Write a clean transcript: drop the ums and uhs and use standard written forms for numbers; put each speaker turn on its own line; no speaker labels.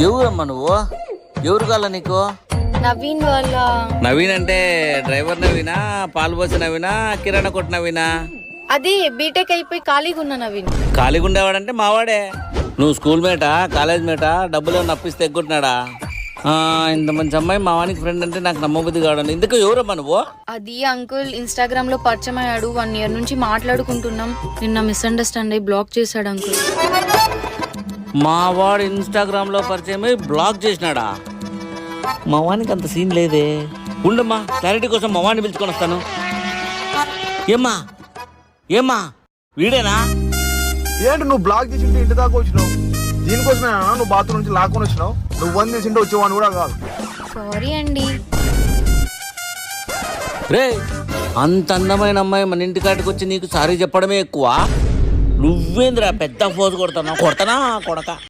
ఎవరమ్మా నువ్వు? ఎవరు కాల నీకు?
నవీన్ వాళ్ళ.
నవీన్ అంటే డ్రైవర్ నవీనా, పాల్పోసి నవీనా, కిరాణా కొట్టు నవీనా?
అది బీటెక్ అయిపోయి ఖాళీగా ఉన్న నవీన్.
ఖాళీగా ఉండేవాడంటే మావాడే. నువ్వు స్కూల్ మేటా, కాలేజ్ మేటా, డబ్బులు నప్పిస్తే ఎగ్గుంటున్నాడా? ఇంత మంచి అమ్మాయి మా వానికి ఫ్రెండ్ అంటే నాకు నమ్మబుద్ధి కావడం. ఇందుకు ఎవరమ్మా నువ్వు?
అది అంకుల్ ఇన్స్టాగ్రామ్ లో పరిచయం అయ్యాడు. 1 year నుంచి మాట్లాడుకుంటున్నాం. నిన్న మిస్అండర్స్టాండ్ అయ్యి బ్లాక్ చేశాడు అంకుల్.
మా వాడు ఇన్స్టాగ్రామ్ లో పరిచయం అయ్యి బ్లాక్ చేసినాడా? మా వానికి అంత సీన్ లేదే. ఉండమ్మా, క్లారిటీ కోసం మా వాడిని పిలుచుకొని వస్తాను. ఏమ్మా వీడేనా?
ఏంటి నువ్వు బ్లాక్ చేసింటే ఇంటి దాకా వచ్చినావు? దీనికోసమే నువ్వు బాత్రూమ్ నుంచి లాక్కొని వచ్చినావు? నువ్వు 1 చేసింటే వచ్చేవాడిని కూడా కాదు.
సారీ అండి.
రే, అంత అందమైన అమ్మాయి మన ఇంటి కాటికి వచ్చి నీకు సారీ చెప్పడమే ఎక్కువ. నువ్వేంద్రా పెద్ద ఫోజు కొడతానా కొడక